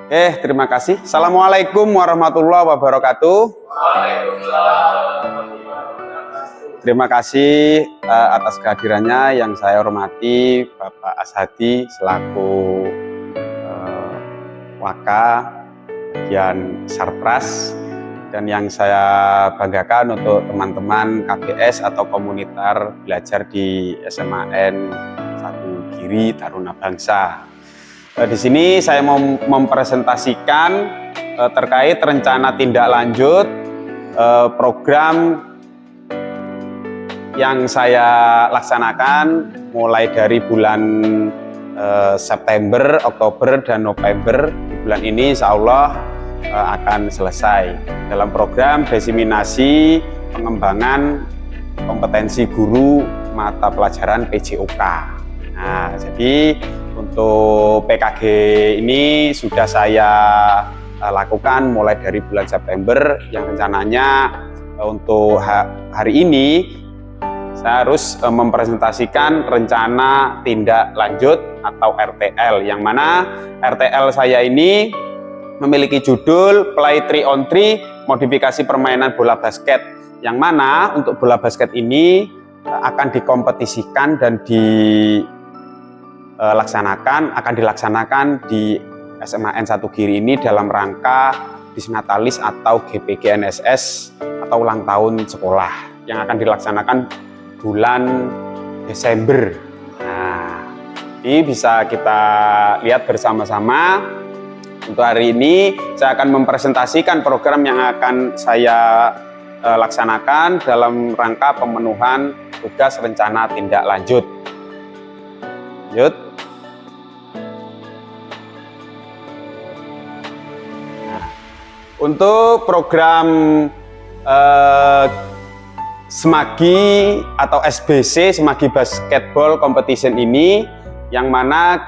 Terima kasih. Assalamualaikum warahmatullahi wabarakatuh. Terima kasih atas kehadirannya yang saya hormati Bapak Ashadi selaku Waka bagian Sarpras, dan yang saya banggakan untuk teman-teman KBS atau komunitas belajar di SMAN 1 Giri Taruna Bangsa. Di sini saya mau mempresentasikan terkait rencana tindak lanjut program yang saya laksanakan mulai dari bulan September, Oktober, dan November. Di bulan ini insya Allah akan selesai dalam program diseminasi pengembangan kompetensi guru mata pelajaran PJOK. Nah, jadi untuk PKG ini sudah saya lakukan mulai dari bulan September, yang rencananya untuk hari ini saya harus mempresentasikan rencana tindak lanjut atau RTL, yang mana RTL saya ini memiliki judul Play 3 on 3 modifikasi permainan bola basket, yang mana untuk bola basket ini akan dikompetisikan dan akan dilaksanakan di SMAN 1 Giri ini dalam rangka Disnatalis atau GPGNSS atau ulang tahun sekolah yang akan dilaksanakan bulan Desember. Nah, ini bisa kita lihat bersama-sama. Untuk hari ini saya akan mempresentasikan program yang akan saya laksanakan dalam rangka pemenuhan tugas rencana tindak lanjut. Untuk program Semagi atau SBC, Semagi Basketball Competition ini, yang mana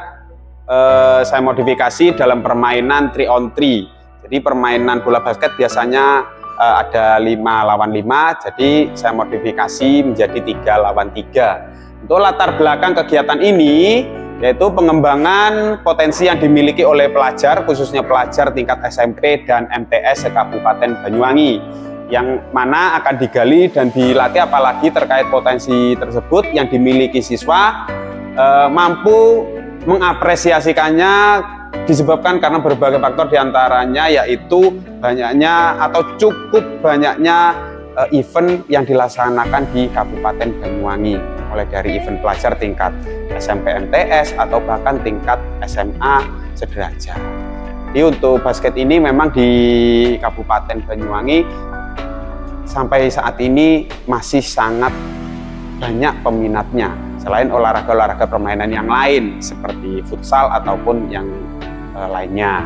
saya modifikasi dalam permainan 3 on 3. Jadi permainan bola basket biasanya ada 5 lawan 5, jadi saya modifikasi menjadi 3 lawan 3. Untuk latar belakang kegiatan ini yaitu pengembangan potensi yang dimiliki oleh pelajar, khususnya pelajar tingkat SMP dan MTS se-Kabupaten Banyuwangi, yang mana akan digali dan dilatih apalagi terkait potensi tersebut yang dimiliki siswa mampu mengapresiasikannya disebabkan karena berbagai faktor, diantaranya yaitu banyaknya atau cukup banyaknya event yang dilaksanakan di Kabupaten Banyuwangi, mulai dari event pelajar tingkat SMP MTS atau bahkan tingkat SMA sederajat. Jadi untuk basket ini memang di Kabupaten Banyuwangi sampai saat ini masih sangat banyak peminatnya, selain olahraga-olahraga permainan yang lain seperti futsal ataupun yang lainnya.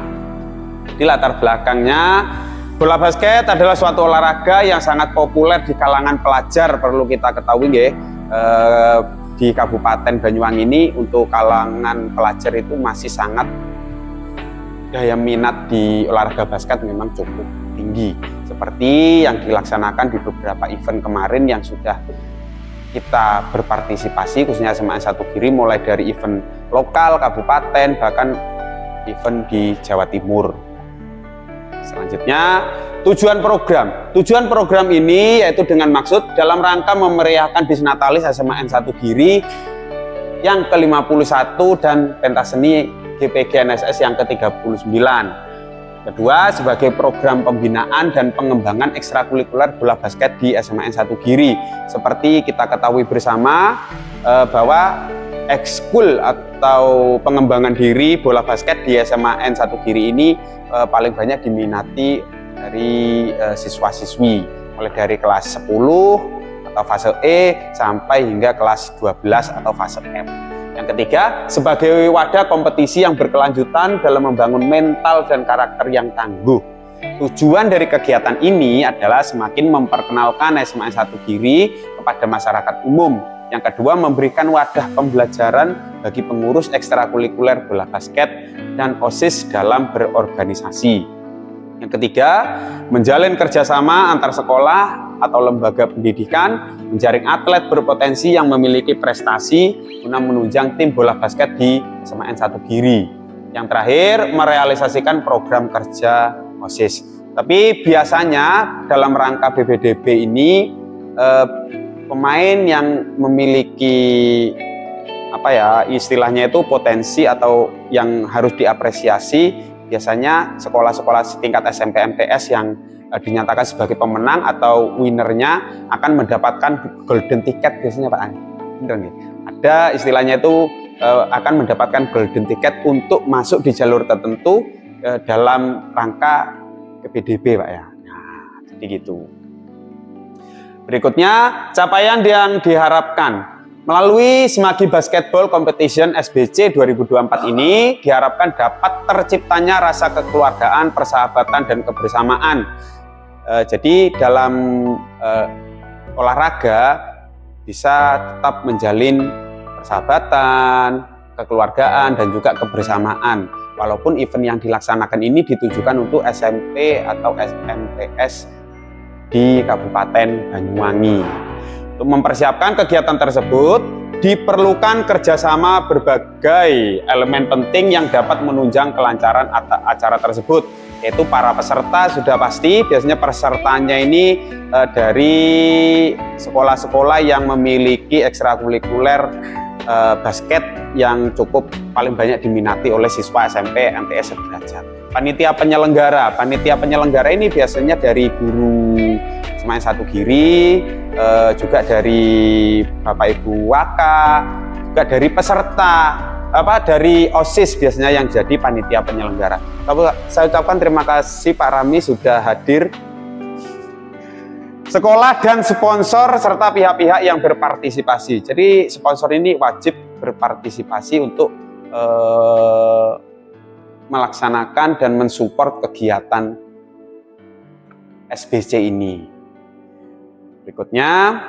Di latar belakangnya, bola basket adalah suatu olahraga yang sangat populer di kalangan pelajar. Perlu kita ketahui di Kabupaten Banyuwangi ini untuk kalangan pelajar itu masih sangat, daya minat di olahraga basket memang cukup tinggi, seperti yang dilaksanakan di beberapa event kemarin yang sudah kita berpartisipasi, khususnya SMAN 1 Giri, mulai dari event lokal, kabupaten, bahkan event di Jawa Timur. Selanjutnya, tujuan program ini yaitu dengan maksud dalam rangka memeriahkan Disnatalis SMAN 1 Giri yang ke-51 dan pentas seni GPGNSS yang ke-39. Kedua, sebagai program pembinaan dan pengembangan ekstrakurikuler bola basket di SMAN 1 Giri. Seperti kita ketahui bersama bahwa ekskul atau pengembangan diri bola basket di SMAN 1 Giri ini paling banyak diminati dari siswa-siswi, mulai dari kelas 10 atau fase E sampai hingga kelas 12 atau fase F. Yang ketiga, sebagai wadah kompetisi yang berkelanjutan dalam membangun mental dan karakter yang tangguh. Tujuan dari kegiatan ini adalah semakin memperkenalkan SMAN 1 Giri kepada masyarakat umum. Yang kedua, memberikan wadah pembelajaran bagi pengurus ekstrakurikuler bola basket dan OSIS dalam berorganisasi. Yang ketiga, menjalin kerjasama antar sekolah atau lembaga pendidikan, menjaring atlet berpotensi yang memiliki prestasi guna menunjang tim bola basket di SMAN 1 Giri. Yang terakhir, merealisasikan program kerja OSIS. Tapi biasanya dalam rangka BBDB ini pemain yang memiliki istilahnya itu potensi atau yang harus diapresiasi, biasanya sekolah-sekolah tingkat SMP MTS yang dinyatakan sebagai pemenang atau winernya akan mendapatkan golden ticket biasanya Pak An. Bener nih. Ada istilahnya itu akan mendapatkan golden ticket untuk masuk di jalur tertentu dalam rangka PPDB Pak ya. Nah, jadi gitu. Berikutnya, capaian yang diharapkan melalui Semagi Basketball Competition SBC 2024 ini diharapkan dapat terciptanya rasa kekeluargaan, persahabatan, dan kebersamaan. Jadi dalam olahraga bisa tetap menjalin persahabatan, kekeluargaan, dan juga kebersamaan. Walaupun event yang dilaksanakan ini ditujukan untuk SMP atau SMTS di Kabupaten Banyuwangi. Untuk mempersiapkan kegiatan tersebut, diperlukan kerjasama berbagai elemen penting yang dapat menunjang kelancaran acara tersebut, yaitu para peserta sudah pasti, biasanya pesertanya ini dari sekolah-sekolah yang memiliki ekstrakurikuler basket yang cukup paling banyak diminati oleh siswa SMP MTS sederajat. Panitia penyelenggara ini biasanya dari guru Semayan Satu Giri, juga dari Bapak Ibu Waka, juga dari peserta dari OSIS biasanya yang jadi panitia penyelenggara. Saya ucapkan terima kasih Pak Rami sudah hadir. Sekolah dan sponsor serta pihak-pihak yang berpartisipasi. Jadi sponsor ini wajib berpartisipasi untuk melaksanakan dan mensupport kegiatan SBC ini. Berikutnya,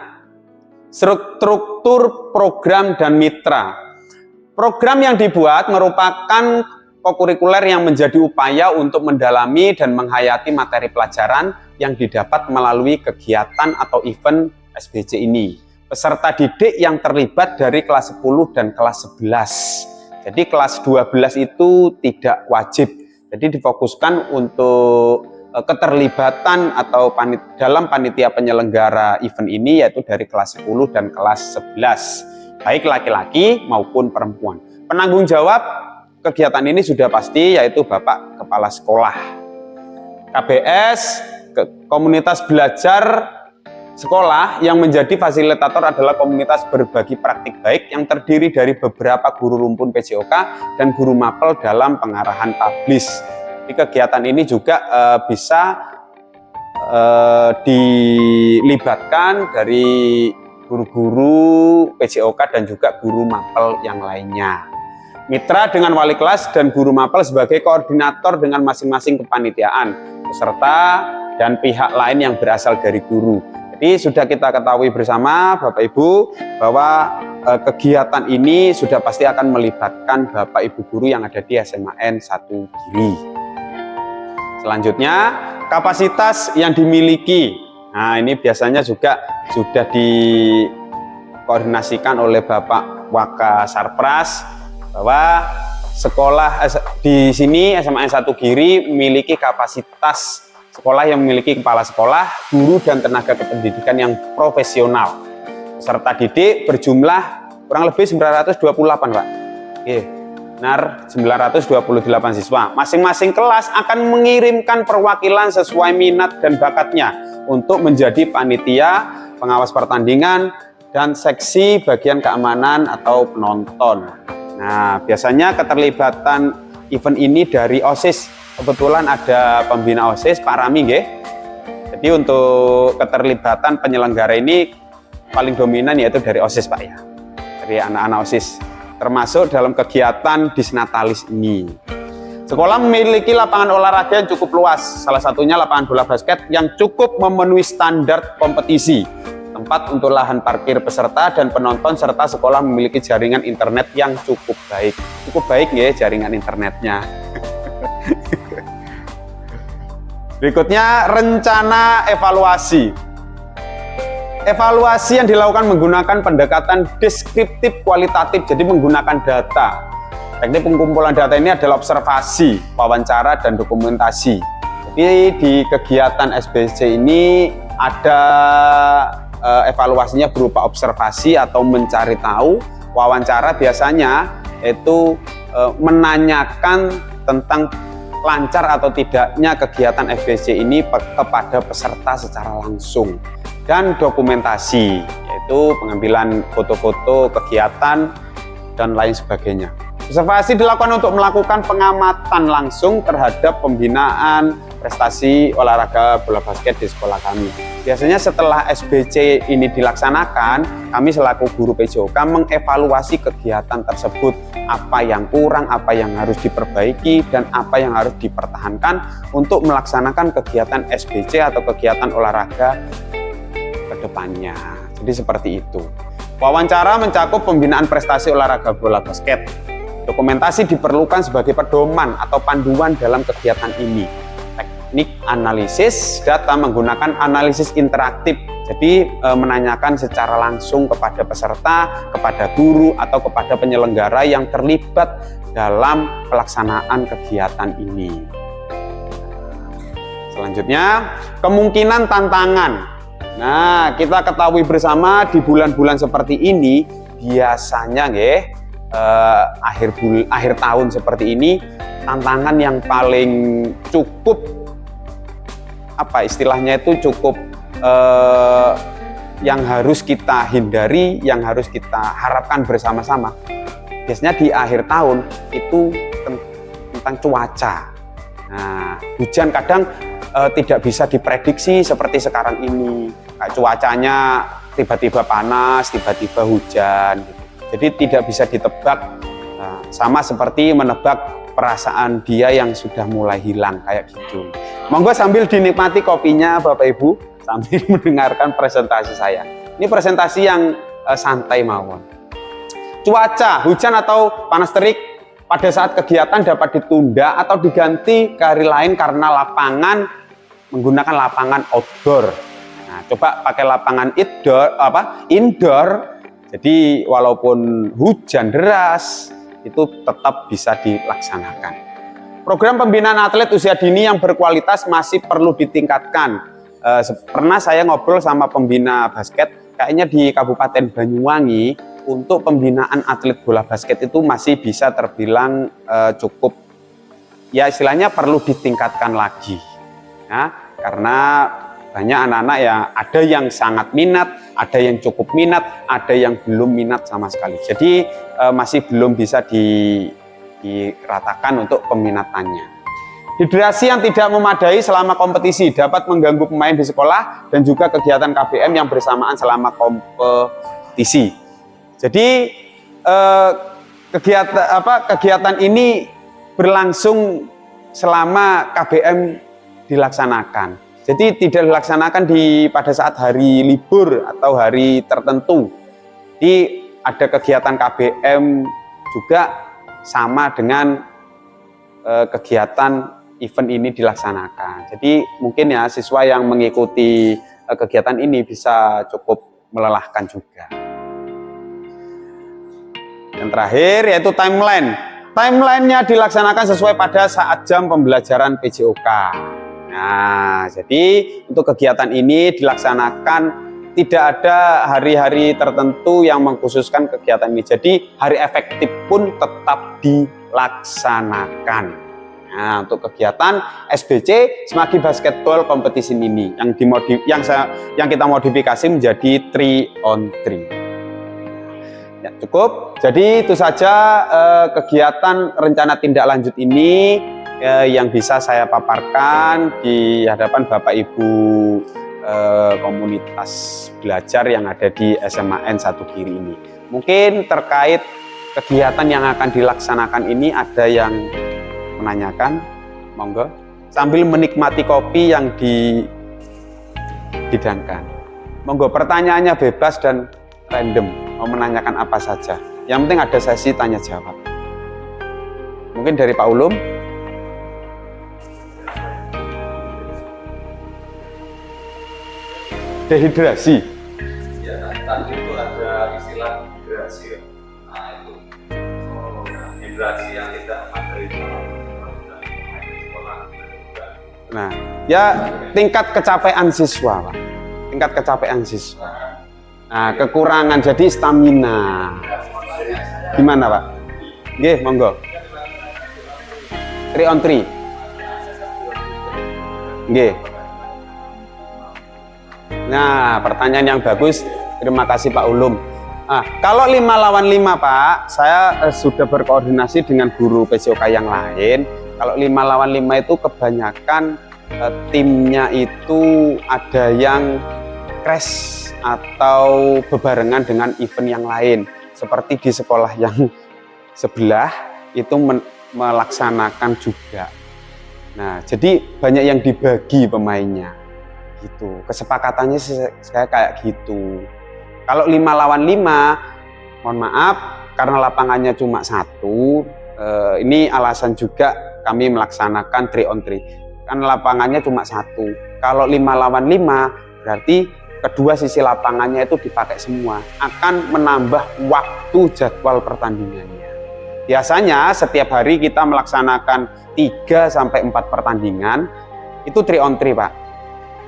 struktur program dan mitra. Program yang dibuat merupakan kokurikuler yang menjadi upaya untuk mendalami dan menghayati materi pelajaran yang didapat melalui kegiatan atau event SBC ini. Peserta didik yang terlibat dari kelas 10 dan kelas 11. Jadi kelas 12 itu tidak wajib. Jadi difokuskan untuk keterlibatan atau dalam panitia penyelenggara event ini, yaitu dari kelas 10 dan kelas 11. Baik laki-laki maupun perempuan. Penanggung jawab kegiatan ini sudah pasti, yaitu Bapak Kepala Sekolah. KBS, komunitas belajar sekolah, yang menjadi fasilitator adalah komunitas berbagi praktik baik yang terdiri dari beberapa guru rumpun PJOK dan guru mapel dalam pengarahan tablis. Di kegiatan ini juga bisa dilibatkan dari guru-guru PJOK dan juga guru mapel yang lainnya. Mitra dengan wali kelas dan guru mapel sebagai koordinator dengan masing-masing kepanitiaan, peserta dan pihak lain yang berasal dari guru. Jadi sudah kita ketahui bersama Bapak Ibu bahwa kegiatan ini sudah pasti akan melibatkan Bapak Ibu guru yang ada di SMAN 1 Giri. Selanjutnya, kapasitas yang dimiliki. Nah, ini biasanya juga sudah dikoordinasikan oleh Bapak Waka Sarpras bahwa sekolah di sini SMAN 1 Giri memiliki kapasitas sekolah yang memiliki kepala sekolah, guru, dan tenaga kependidikan yang profesional. Peserta didik berjumlah kurang lebih 928, Pak. Benar, 928 siswa. Masing-masing kelas akan mengirimkan perwakilan sesuai minat dan bakatnya untuk menjadi panitia, pengawas pertandingan, dan seksi bagian keamanan atau penonton. Nah, biasanya keterlibatan event ini dari OSIS. Kebetulan ada pembina OSIS, Pak Rami, nggih. Jadi untuk keterlibatan penyelenggara ini paling dominan yaitu dari OSIS, Pak ya. Dari anak-anak OSIS, termasuk dalam kegiatan Disnatalis ini. Sekolah memiliki lapangan olahraga yang cukup luas, salah satunya lapangan bola basket yang cukup memenuhi standar kompetisi. Tempat untuk lahan parkir peserta dan penonton, serta sekolah memiliki jaringan internet yang cukup baik. Cukup baik ya jaringan internetnya. Berikutnya, rencana evaluasi. Evaluasi yang dilakukan menggunakan pendekatan deskriptif kualitatif, jadi menggunakan data. Teknik pengumpulan data ini adalah observasi, wawancara, dan dokumentasi. Jadi di kegiatan SBC ini ada evaluasinya berupa observasi atau mencari tahu. Wawancara biasanya itu menanyakan tentang lancar atau tidaknya kegiatan SBC ini kepada peserta secara langsung. Dan dokumentasi, yaitu pengambilan foto-foto kegiatan dan lain sebagainya. Observasi dilakukan untuk melakukan pengamatan langsung terhadap pembinaan prestasi olahraga bola basket di sekolah kami. Biasanya setelah SBC ini dilaksanakan, kami selaku guru PJOK mengevaluasi kegiatan tersebut, apa yang kurang, apa yang harus diperbaiki, dan apa yang harus dipertahankan untuk melaksanakan kegiatan SBC atau kegiatan olahraga ke depannya. Jadi seperti itu. Wawancara mencakup pembinaan prestasi olahraga bola basket. Dokumentasi diperlukan sebagai pedoman atau panduan dalam kegiatan ini. Teknik analisis data menggunakan analisis interaktif. Jadi menanyakan secara langsung kepada peserta, kepada guru, atau kepada penyelenggara yang terlibat dalam pelaksanaan kegiatan ini. Selanjutnya, kemungkinan tantangan. Nah, kita ketahui bersama di bulan-bulan seperti ini biasanya akhir tahun seperti ini tantangan yang paling cukup istilahnya itu cukup yang harus kita hindari, yang harus kita harapkan bersama-sama. Biasanya di akhir tahun itu tentang cuaca. Nah, hujan kadang tidak bisa diprediksi seperti sekarang ini. Cuacanya tiba-tiba panas, tiba-tiba hujan gitu. Jadi tidak bisa ditebak, sama seperti menebak perasaan dia yang sudah mulai hilang kayak gitu. Monggo sambil dinikmati kopinya Bapak Ibu sambil mendengarkan presentasi saya. Ini presentasi yang santai mawon. Cuaca, hujan atau panas terik pada saat kegiatan dapat ditunda atau diganti ke hari lain karena lapangan menggunakan lapangan outdoor. Nah, coba pakai lapangan indoor. Jadi walaupun hujan deras itu tetap bisa dilaksanakan. Program pembinaan atlet usia dini yang berkualitas masih perlu ditingkatkan. Pernah saya ngobrol sama pembina basket, kayaknya di Kabupaten Banyuwangi untuk pembinaan atlet bola basket itu masih bisa terbilang cukup, ya istilahnya perlu ditingkatkan lagi. Ya, karena banyak anak-anak yang ada yang sangat minat, ada yang cukup minat, ada yang belum minat sama sekali. Jadi masih belum bisa diratakan untuk peminatannya. Hidrasi yang tidak memadai selama kompetisi dapat mengganggu pemain di sekolah dan juga kegiatan KBM yang bersamaan selama kompetisi. Jadi kegiatan ini berlangsung selama KBM dilaksanakan. Jadi tidak dilaksanakan pada saat hari libur atau hari tertentu. Jadi ada kegiatan KBM juga sama dengan kegiatan event ini dilaksanakan. Jadi mungkin ya siswa yang mengikuti kegiatan ini bisa cukup melelahkan juga. Yang terakhir yaitu timeline. Timelinenya dilaksanakan sesuai pada saat jam pembelajaran PJOK. Nah, jadi untuk kegiatan ini dilaksanakan tidak ada hari-hari tertentu yang mengkhususkan kegiatan ini. Jadi hari efektif pun tetap dilaksanakan. Nah, untuk kegiatan SBC Semagi Basketball Competition ini yang kita modifikasi menjadi 3-on-3. Ya, cukup. Jadi itu saja kegiatan rencana tindak lanjut ini yang bisa saya paparkan di hadapan Bapak Ibu komunitas belajar yang ada di SMAN 1 Kiri ini. Mungkin terkait kegiatan yang akan dilaksanakan ini ada yang menanyakan, monggo sambil menikmati kopi yang dihidangkan. Monggo pertanyaannya bebas dan random, mau menanyakan apa saja. Yang penting ada sesi tanya jawab. Mungkin dari Pak Ulum. Dehidrasi. Ya, tadi itu ada istilah dehidrasi. Nah, itu. generasi yang tidak materi sekolah. Nah, ya tingkat kecapean siswa, Pak. Tingkat kecapean siswa. Nah, kekurangan jadi stamina. Gimana, Pak? Nggih, monggo. 3 on 3. Nggih. Nah, pertanyaan yang bagus. Terima kasih Pak Ulum. Nah, kalau 5 lawan 5 Pak, saya sudah berkoordinasi dengan guru PCOK yang lain. Kalau 5 lawan 5 itu kebanyakan timnya itu ada yang crash atau bebarengan dengan event yang lain. Seperti di sekolah yang sebelah itu melaksanakan juga. Nah, jadi banyak yang dibagi pemainnya. Gitu. Kesepakatannya saya kayak gitu. Kalau 5 lawan 5, mohon maaf karena lapangannya cuma 1, ini alasan juga kami melaksanakan 3 on 3. Karena lapangannya cuma 1. Kalau 5 lawan 5 berarti kedua sisi lapangannya itu dipakai semua. Akan menambah waktu jadwal pertandingannya. Biasanya setiap hari kita melaksanakan 3 sampai 4 pertandingan. Itu 3 on 3, Pak.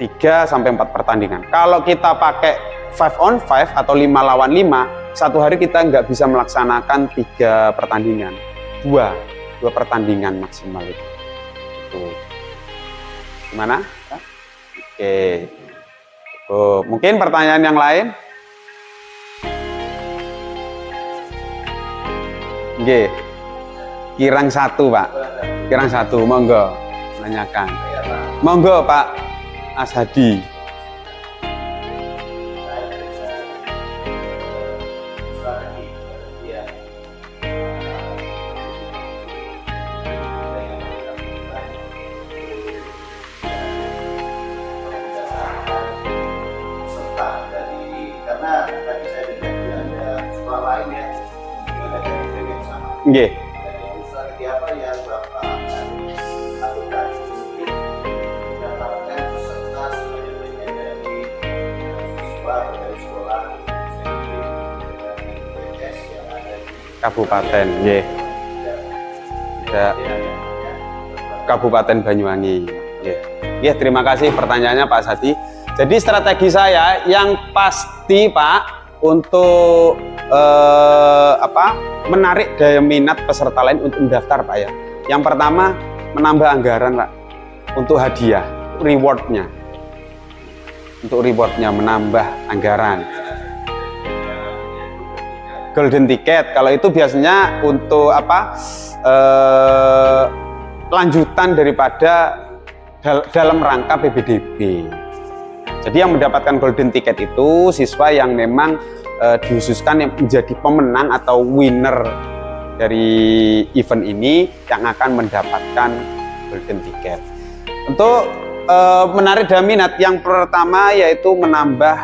3 sampai 4 pertandingan. Kalau kita pakai 5 on 5 atau 5 lawan 5, satu hari kita nggak bisa melaksanakan 3 pertandingan. 2 pertandingan maksimal itu. Gimana? Oke. Mungkin pertanyaan yang lain? Oke. Kirang 1, Pak. Kirang 1, monggo. Menanyakan. Monggo, Pak Ashadi. Nggih. Kabupaten, nggih. Kabupaten Banyuwangi. Nggih. Nggih, terima kasih pertanyaannya Pak Sadi. Jadi strategi saya yang pasti Pak untuk menarik daya minat peserta lain untuk mendaftar Pak ya. Yang pertama menambah anggaran Pak untuk hadiah, rewardnya. Untuk rewardnya menambah anggaran. Golden ticket kalau itu biasanya untuk lanjutan daripada dalam rangka PBDB. Jadi yang mendapatkan golden ticket itu siswa yang memang dikhususkan yang menjadi pemenang atau winner dari event ini yang akan mendapatkan golden ticket. Untuk menarik daya minat yang pertama yaitu menambah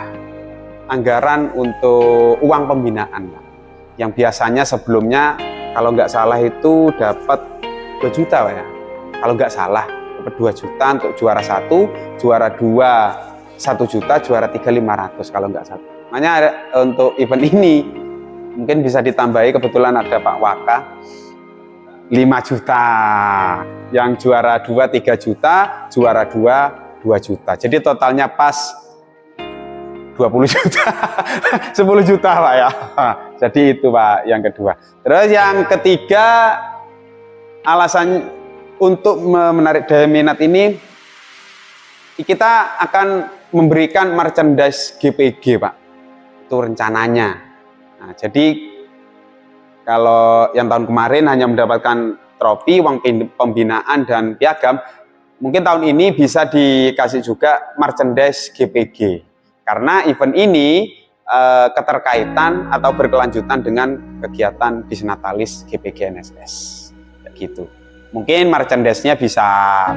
anggaran untuk uang pembinaan, yang biasanya sebelumnya kalau nggak salah itu dapat 2 juta Pak ya. Kalau nggak salah dapat 2 juta untuk juara 1, juara 2 1 juta, juara 3 500 kalau nggak salah. Makanya untuk event ini mungkin bisa ditambahi, kebetulan ada Pak Waka 5 juta, yang juara 2 3 juta, juara 2 2 juta. Jadi totalnya pas 20 juta, 10 juta Pak ya. Jadi itu Pak yang kedua. Terus yang ketiga, alasan untuk menarik daya minat ini, kita akan memberikan merchandise GPG Pak. Itu rencananya. Nah, jadi kalau yang tahun kemarin hanya mendapatkan trofi, uang pembinaan dan piagam, mungkin tahun ini bisa dikasih juga merchandise GPG. Karena event ini keterkaitan atau berkelanjutan dengan kegiatan Disnatalis GPG NSS. Kayak gitu. Mungkin merchandise-nya bisa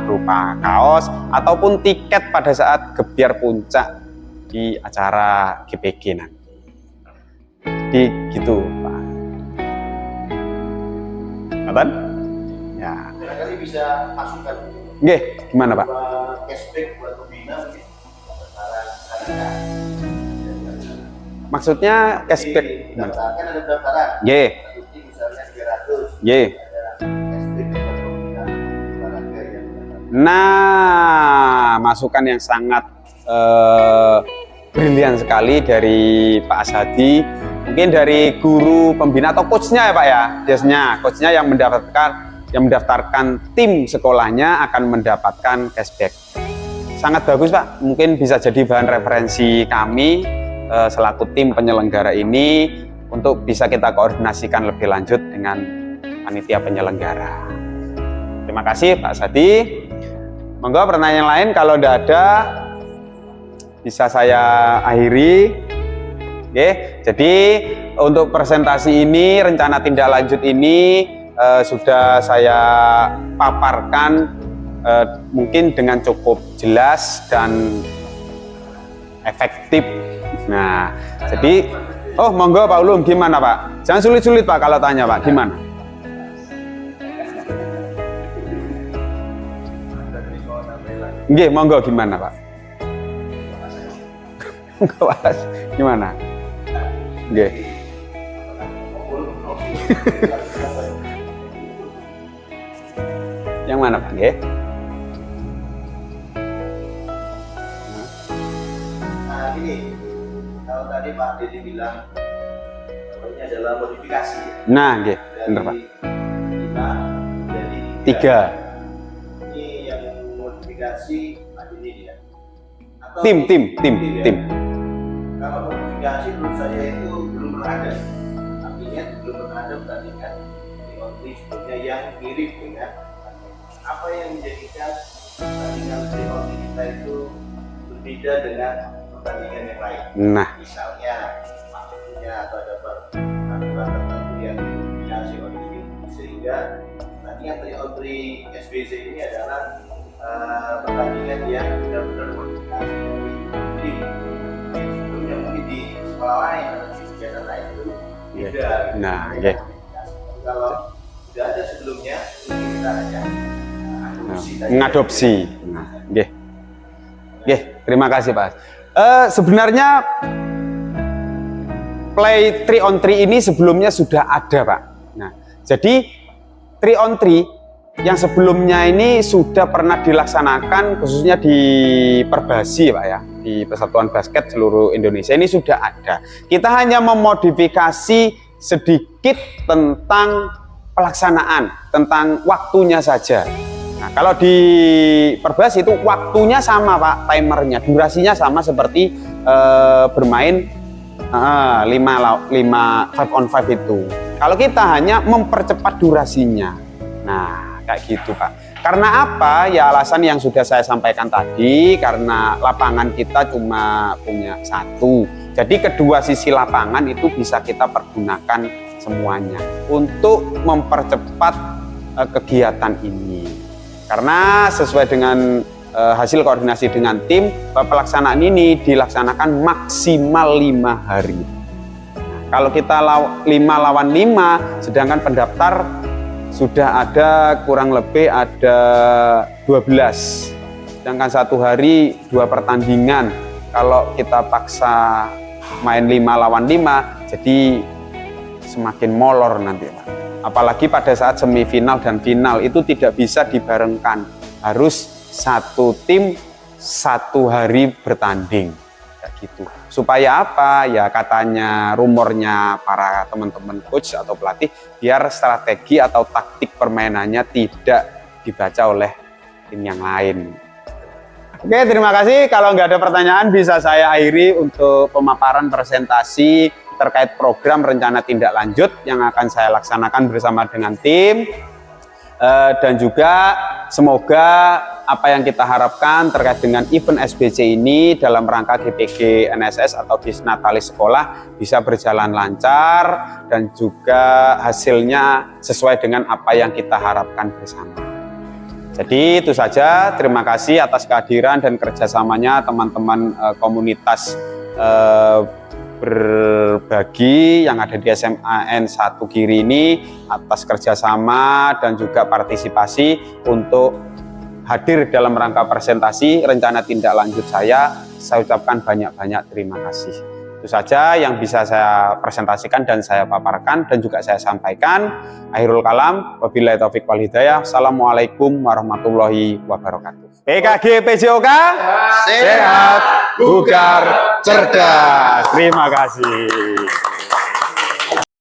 berupa kaos ataupun tiket pada saat gebyar puncak di acara GPG nanti. Jadi gitu Pak. Kapan? Ya. Barangkali bisa masukkan. Nggih, gimana Pak? Cashback buat pembina mungkin. Maksudnya cashback? Kan ada pendaftaran. Nggih. Misalnya 300. Ye. cashback buat pembina olahraga yang Nah, masukan yang sangat brilian sekali dari Pak Ashadi. Mungkin dari guru pembina atau coachnya ya Pak ya, biasanya coachnya yang mendaftarkan tim sekolahnya akan mendapatkan cashback. Sangat bagus Pak, mungkin bisa jadi bahan referensi kami selaku tim penyelenggara ini untuk bisa kita koordinasikan lebih lanjut dengan panitia penyelenggara. Terima kasih Pak Ashadi. Monggo pertanyaan lain, kalau tidak ada bisa saya akhiri. Oke, jadi untuk presentasi ini, rencana tindak lanjut ini sudah saya paparkan mungkin dengan cukup jelas dan efektif. Nah, jadi monggo Pak Ulum, gimana Pak? Jangan sulit-sulit Pak kalau tanya Pak, gimana? Nggih, monggo gimana Pak? Gimana? Nggih. Yang mana Pak? Nggih. Nah gini, kalau tadi Pak Dedi bilang ini adalah modifikasi. Nah, nggih, bener Pak. 5 jadi 3. Ini yang modifikasi Pak Dedi ya. Atau Tim. ya? Kalau modifikasi menurut saya itu belum pernah ada. Artinya belum pernah ada pertandingan tri sebelumnya yang mirip dengan apa yang menjadikan pertandingan tri kita itu berbeda dengan pertandingan yang lain. Nah, Misalnya waktunya atau ada peraturan tertentu yang dikasih oleh tim sehingga pertandingan tri SBC ini adalah pertandingan yang benar-benar modifikasi tim. Sebelumnya mungkin di sekolah lain atau di kegiatan lain itu beda. Nah, nggih. Kalau sudah ada sebelumnya, ini kita hanya Mengadopsi. Nah, nggih. Nggih, terima kasih Pak. Sebenarnya play 3 on 3 ini sebelumnya sudah ada Pak. Nah, jadi 3 on 3 yang sebelumnya ini sudah pernah dilaksanakan khususnya di Perbasi Pak ya, di Persatuan Basket seluruh Indonesia ini sudah ada. Kita hanya memodifikasi sedikit tentang pelaksanaan, tentang waktunya saja. Nah, kalau di Perbasi itu waktunya sama Pak, timernya, durasinya sama seperti bermain 5 on 5 itu. Kalau kita hanya mempercepat durasinya. Nah, kayak gitu Pak. Karena apa? Ya alasan yang sudah saya sampaikan tadi, karena lapangan kita cuma punya 1. Jadi kedua sisi lapangan itu bisa kita pergunakan semuanya untuk mempercepat kegiatan ini. Karena sesuai dengan hasil koordinasi dengan tim, pelaksanaan ini dilaksanakan maksimal 5 hari. Nah, kalau kita 5 lawan 5, sedangkan pendaftar sudah ada kurang lebih ada 12. Sedangkan 1 hari 2 pertandingan. Kalau kita paksa main 5 lawan 5, jadi semakin molor nanti Pak. Apalagi pada saat semifinal dan final itu tidak bisa dibarengkan. Harus 1 tim 1 hari bertanding. Kayak gitu. Supaya apa? Ya katanya rumornya para teman-teman coach atau pelatih, biar strategi atau taktik permainannya tidak dibaca oleh tim yang lain. Oke, terima kasih. Kalau nggak ada pertanyaan bisa saya akhiri untuk pemaparan presentasi terkait program rencana tindak lanjut yang akan saya laksanakan bersama dengan tim. Dan juga semoga apa yang kita harapkan terkait dengan event SBC ini dalam rangka GPG NSS atau Disnatalis Sekolah bisa berjalan lancar dan juga hasilnya sesuai dengan apa yang kita harapkan bersama. Jadi itu saja, terima kasih atas kehadiran dan kerjasamanya teman-teman komunitas berbagi yang ada di SMAN 1 Giri ini atas kerjasama dan juga partisipasi untuk hadir dalam rangka presentasi rencana tindak lanjut saya ucapkan banyak-banyak terima kasih. Itu saja yang bisa saya presentasikan dan saya paparkan dan juga saya sampaikan. Akhirul kalam, wabillahi taufiq wal hidayah. Assalamualaikum warahmatullahi wabarakatuh. PKG PJOK sehat, bugar, cerdas. Terima kasih.